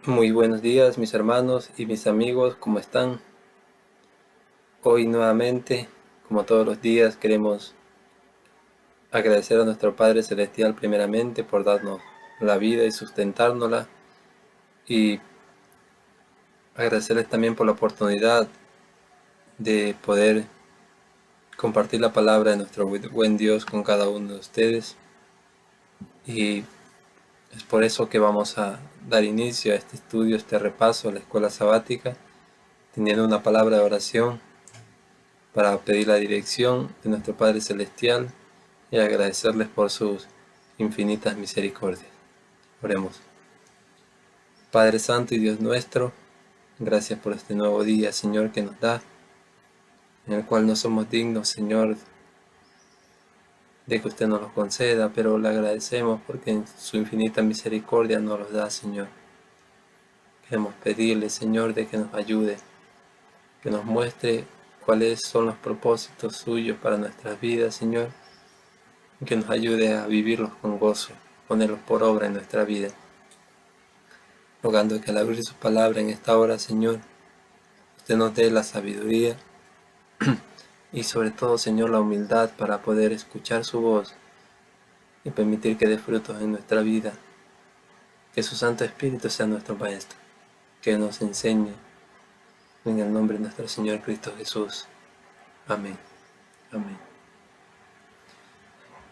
Muy buenos días, mis hermanos y mis amigos, ¿cómo están? Hoy nuevamente, como todos los días, queremos agradecer a nuestro Padre Celestial primeramente por darnos la vida y sustentárnosla, y agradecerles también por la oportunidad de poder compartir la palabra de nuestro buen Dios con cada uno de ustedes. Y es por eso que vamos a dar inicio a este estudio, este repaso a la escuela sabática, teniendo una palabra de oración para pedir la dirección de nuestro Padre Celestial y agradecerles por sus infinitas misericordias. Oremos. Padre Santo y Dios nuestro, gracias por este nuevo día, Señor, que nos da, en el cual no somos dignos, Señor, de que usted nos lo conceda, pero le agradecemos porque en su infinita misericordia nos los da, Señor. Queremos pedirle, Señor, de que nos ayude, que nos muestre cuáles son los propósitos suyos para nuestras vidas, Señor, y que nos ayude a vivirlos con gozo, ponerlos por obra en nuestra vida. Rogando que al abrir su palabra en esta hora, Señor, usted nos dé la sabiduría y sobre todo, Señor, la humildad para poder escuchar su voz y permitir que dé frutos en nuestra vida. Que su Santo Espíritu sea nuestro Maestro, que nos enseñe en el nombre de nuestro Señor Cristo Jesús. Amén. Amén.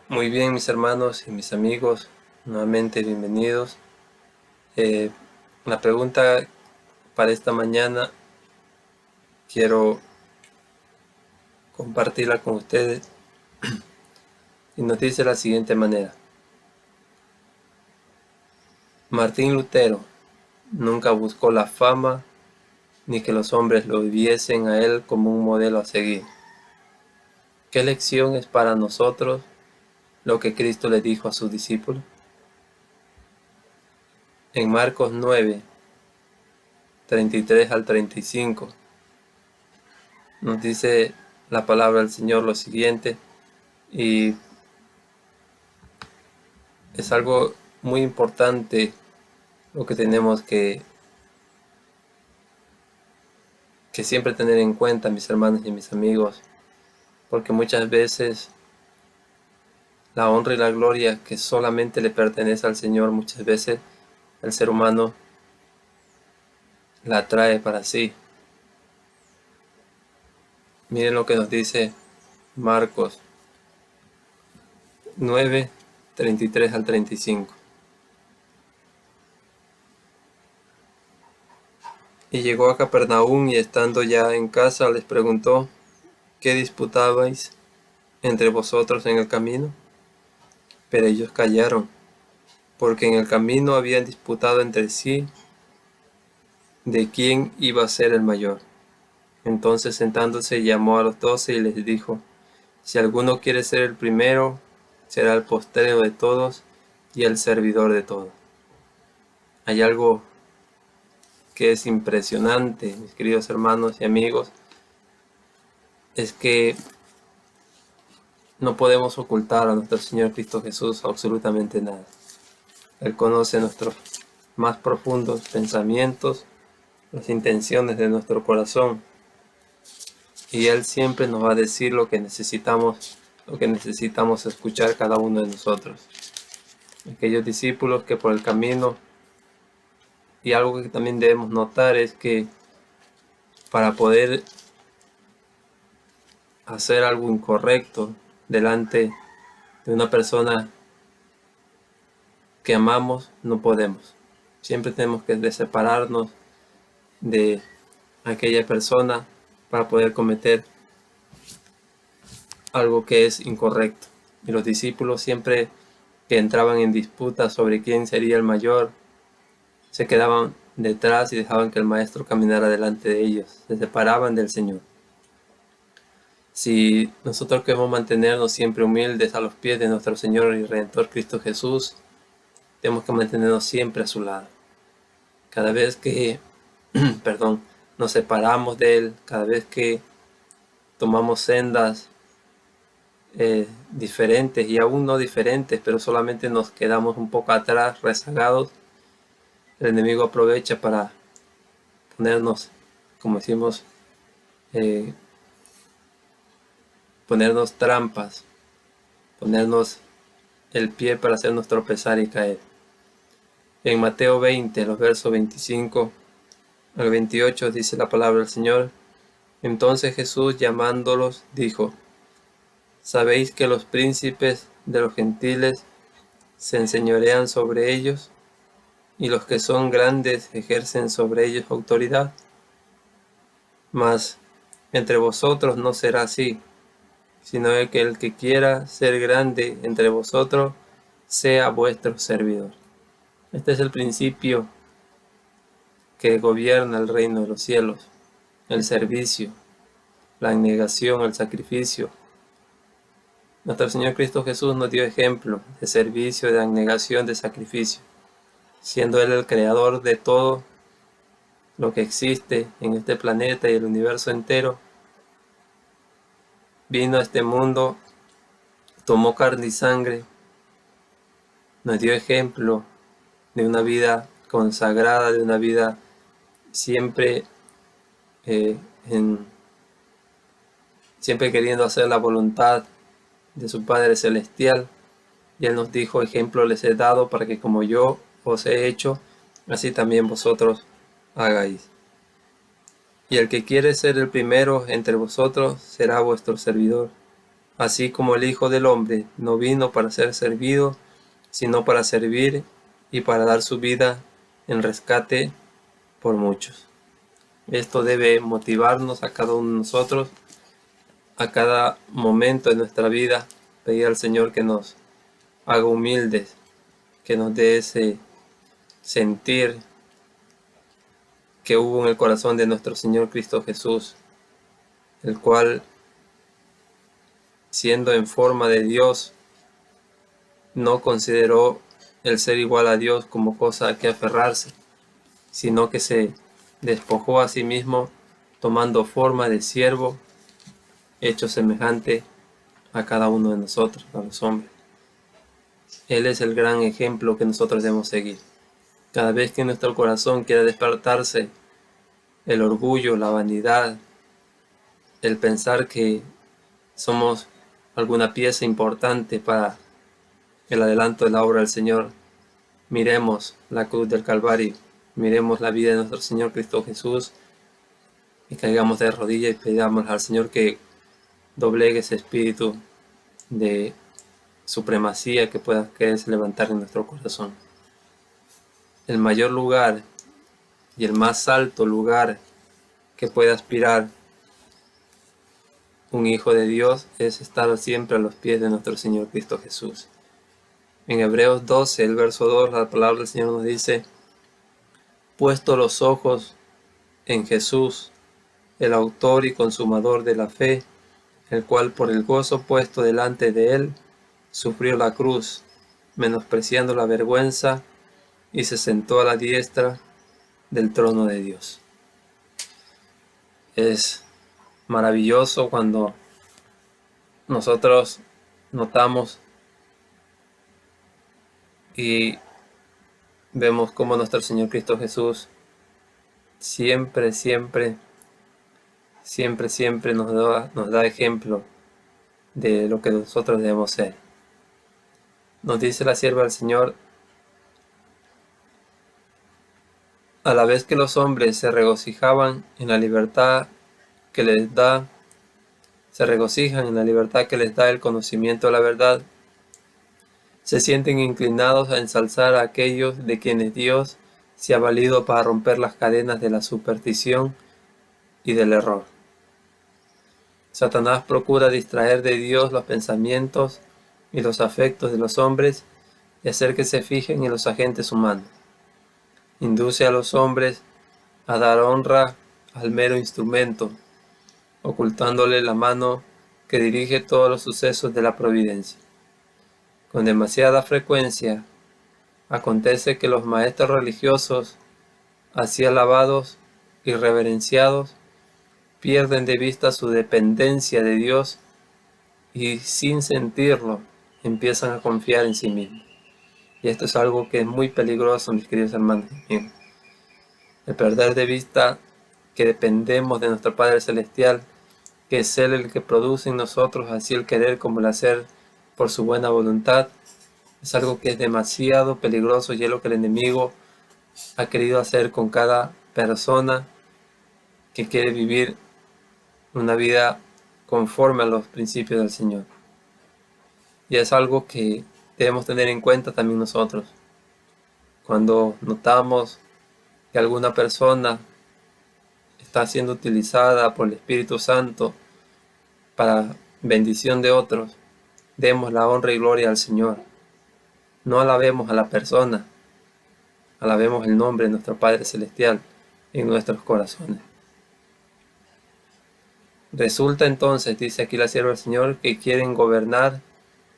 Muy bien, mis hermanos y mis amigos, nuevamente bienvenidos. La pregunta para esta mañana quiero compartirla con ustedes y nos dice de la siguiente manera: Martín Lutero nunca buscó la fama ni que los hombres lo viesen a él como un modelo a seguir. ¿Qué lección es para nosotros lo que Cristo le dijo a sus discípulos? En Marcos 9, 33 al 35, nos dice la palabra del Señor lo siguiente, y es algo muy importante lo que tenemos que siempre tener en cuenta, mis hermanos y mis amigos, porque muchas veces la honra y la gloria que solamente le pertenece al Señor, muchas veces el ser humano la trae para sí. Miren lo que nos dice Marcos 9, 33 al 35. Y llegó a Capernaum, y estando ya en casa les preguntó: ¿qué disputabais entre vosotros en el camino? Pero ellos callaron, porque en el camino habían disputado entre sí de quién iba a ser el mayor. Entonces, sentándose, llamó a los 12 y les dijo: si alguno quiere ser el primero, será el postrero de todos y el servidor de todos. Hay algo que es impresionante, mis queridos hermanos y amigos, es que no podemos ocultar a nuestro Señor Cristo Jesús absolutamente nada. Él conoce nuestros más profundos pensamientos, las intenciones de nuestro corazón, y Él siempre nos va a decir lo que necesitamos escuchar cada uno de nosotros. Aquellos discípulos que por el camino, y algo que también debemos notar es que para poder hacer algo incorrecto delante de una persona que amamos, no podemos. Siempre tenemos que separarnos de aquella persona para poder cometer algo que es incorrecto. Y los discípulos, siempre que entraban en disputa sobre quién sería el mayor, se quedaban detrás y dejaban que el maestro caminara delante de ellos. Se separaban del Señor. Si nosotros queremos mantenernos siempre humildes a los pies de nuestro Señor y Redentor Cristo Jesús, tenemos que mantenernos siempre a su lado. Cada vez que nos separamos de Él, cada vez que tomamos sendas diferentes, y aún no diferentes, pero solamente nos quedamos un poco atrás, rezagados, el enemigo aprovecha para ponernos, como decimos, ponernos trampas, ponernos el pie para hacernos tropezar y caer. En Mateo 20, los versos 25 al 28 dice la palabra del Señor: Entonces Jesús, llamándolos, dijo: ¿Sabéis que los príncipes de los gentiles se enseñorean sobre ellos, y los que son grandes ejercen sobre ellos autoridad? Mas entre vosotros no será así, sino que el que quiera ser grande entre vosotros sea vuestro servidor. Este es el principio que gobierna el reino de los cielos: el servicio, la abnegación, el sacrificio. Nuestro Señor Cristo Jesús nos dio ejemplo de servicio, de abnegación, de sacrificio, siendo Él el creador de todo lo que existe en este planeta y el universo entero. Vino a este mundo, tomó carne y sangre, nos dio ejemplo de una vida consagrada, de una vida siempre siempre queriendo hacer la voluntad de su Padre Celestial. Y Él nos dijo: ejemplo les he dado para que como yo os he hecho, así también vosotros hagáis. Y el que quiere ser el primero entre vosotros será vuestro servidor. Así como el Hijo del Hombre no vino para ser servido, sino para servir y para dar su vida en rescate por muchos. Esto debe motivarnos a cada uno de nosotros, a cada momento de nuestra vida, pedir al Señor que nos haga humildes, que nos dé ese sentir que hubo en el corazón de nuestro Señor Cristo Jesús, el cual, siendo en forma de Dios, no consideró el ser igual a Dios como cosa a que aferrarse, sino que se despojó a sí mismo, tomando forma de siervo, hecho semejante a cada uno de nosotros, a los hombres. Él es el gran ejemplo que nosotros debemos seguir. Cada vez que en nuestro corazón quiera despertarse el orgullo, la vanidad, el pensar que somos alguna pieza importante para el adelanto de la obra del Señor, miremos la cruz del Calvario, miremos la vida de nuestro Señor Cristo Jesús y caigamos de rodillas y pidamos al Señor que doblegue ese espíritu de supremacía que pueda quererse levantar en nuestro corazón. El mayor lugar y el más alto lugar que puede aspirar un hijo de Dios es estar siempre a los pies de nuestro Señor Cristo Jesús. En Hebreos 12, el verso 2, la palabra del Señor nos dice: puesto los ojos en Jesús, el autor y consumador de la fe, el cual por el gozo puesto delante de él, sufrió la cruz, menospreciando la vergüenza, y se sentó a la diestra del trono de Dios. Es maravilloso cuando nosotros notamos y vemos cómo nuestro Señor Cristo Jesús siempre nos da ejemplo de lo que nosotros debemos ser. Nos dice la sierva del Señor: a la vez que los hombres se regocijaban en la libertad que les da, se regocijan en la libertad que les da el conocimiento de la verdad, se sienten inclinados a ensalzar a aquellos de quienes Dios se ha valido para romper las cadenas de la superstición y del error. Satanás procura distraer de Dios los pensamientos y los afectos de los hombres y hacer que se fijen en los agentes humanos. Induce a los hombres a dar honra al mero instrumento, ocultándole la mano que dirige todos los sucesos de la providencia. Con demasiada frecuencia acontece que los maestros religiosos, así alabados y reverenciados, pierden de vista su dependencia de Dios y, sin sentirlo, empiezan a confiar en sí mismos. Y esto es algo que es muy peligroso, mis queridos hermanos y amigos. El perder de vista que dependemos de nuestro Padre Celestial, que es Él el que produce en nosotros así el querer como el hacer por su buena voluntad, es algo que es demasiado peligroso y es lo que el enemigo ha querido hacer con cada persona que quiere vivir una vida conforme a los principios del Señor. Y es algo que debemos tener en cuenta también nosotros. Cuando notamos que alguna persona está siendo utilizada por el Espíritu Santo para bendición de otros, demos la honra y gloria al Señor. No alabemos a la persona, alabemos el nombre de nuestro Padre Celestial en nuestros corazones. Resulta entonces, dice aquí la sierva del Señor, que quieren gobernar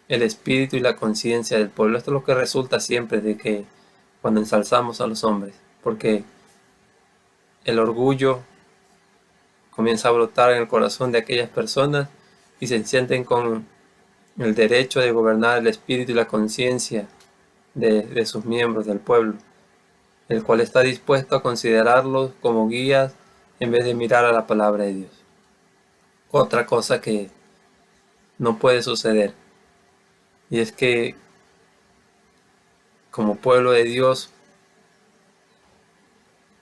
el espíritu y la conciencia del pueblo. Esto es lo que resulta siempre de que cuando ensalzamos a los hombres, porque el orgullo comienza a brotar en el corazón de aquellas personas y se sienten con el derecho de gobernar el espíritu y la conciencia de sus miembros del pueblo, el cual está dispuesto a considerarlos como guías en vez de mirar a la palabra de Dios. Otra cosa que no puede suceder, y es que como pueblo de Dios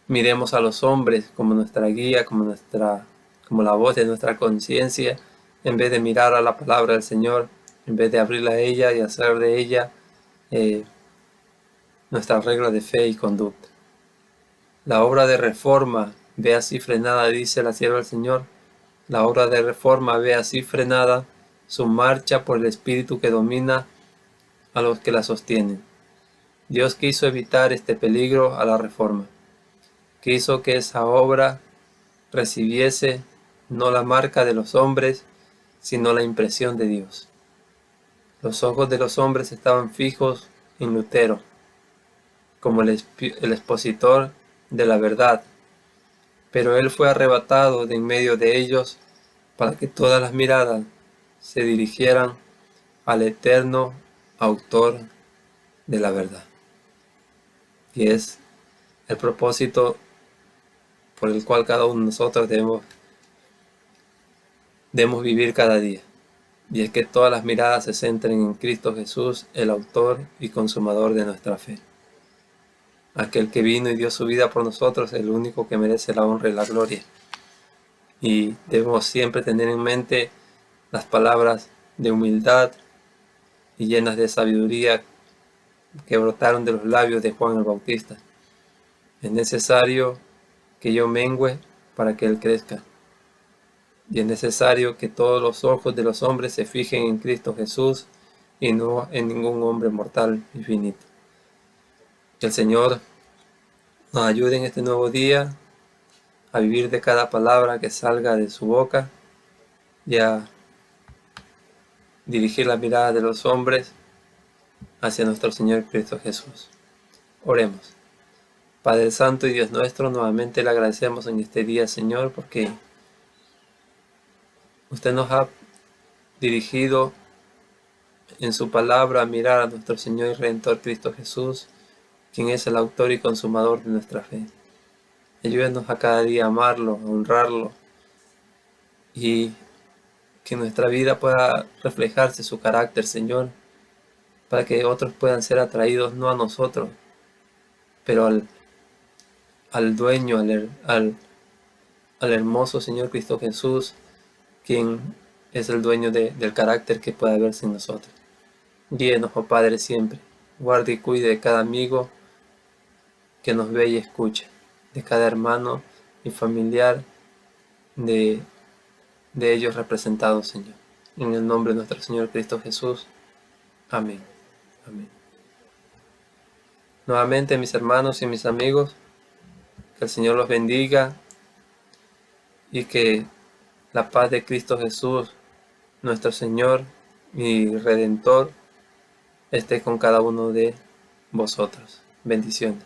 miremos a los hombres como nuestra guía, como la voz de nuestra conciencia, en vez de mirar a la palabra del Señor, en vez de abrirla a ella y hacer de ella nuestra regla de fe y conducta. La obra de reforma ve así frenada, dice la sierva del Señor, la obra de reforma ve así frenada su marcha por el espíritu que domina a los que la sostienen. Dios quiso evitar este peligro a la reforma. Quiso que esa obra recibiese no la marca de los hombres, sino la impresión de Dios. Los ojos de los hombres estaban fijos en Lutero, como el expositor de la verdad, pero él fue arrebatado de en medio de ellos para que todas las miradas se dirigieran al eterno autor de la verdad. Y es el propósito por el cual cada uno de nosotros debemos vivir cada día. Y es que todas las miradas se centren en Cristo Jesús, el autor y consumador de nuestra fe. Aquel que vino y dio su vida por nosotros es el único que merece la honra y la gloria. Y debemos siempre tener en mente las palabras de humildad y llenas de sabiduría que brotaron de los labios de Juan el Bautista. Es necesario que yo mengüe para que Él crezca. Y es necesario que todos los ojos de los hombres se fijen en Cristo Jesús y no en ningún hombre mortal y finito. Que el Señor nos ayude en este nuevo día a vivir de cada palabra que salga de su boca y a dirigir la mirada de los hombres hacia nuestro Señor Cristo Jesús. Oremos. Padre Santo y Dios nuestro, nuevamente le agradecemos en este día, Señor, porque usted nos ha dirigido en su palabra a mirar a nuestro Señor y Redentor Cristo Jesús, quien es el autor y consumador de nuestra fe. Ayúdenos a cada día a amarlo, a honrarlo, y que en nuestra vida pueda reflejarse su carácter, Señor, para que otros puedan ser atraídos no a nosotros, pero al dueño, al hermoso Señor Cristo Jesús, quien es el dueño del carácter que pueda verse en nosotros. Guíenos, oh Padre, siempre. Guarde y cuide de cada amigo que nos ve y escucha, de cada hermano y familiar de ellos representados, Señor. En el nombre de nuestro Señor Cristo Jesús. Amén. Amén. Nuevamente, mis hermanos y mis amigos, que el Señor los bendiga y que la paz de Cristo Jesús, nuestro Señor y Redentor, esté con cada uno de vosotros. Bendiciones.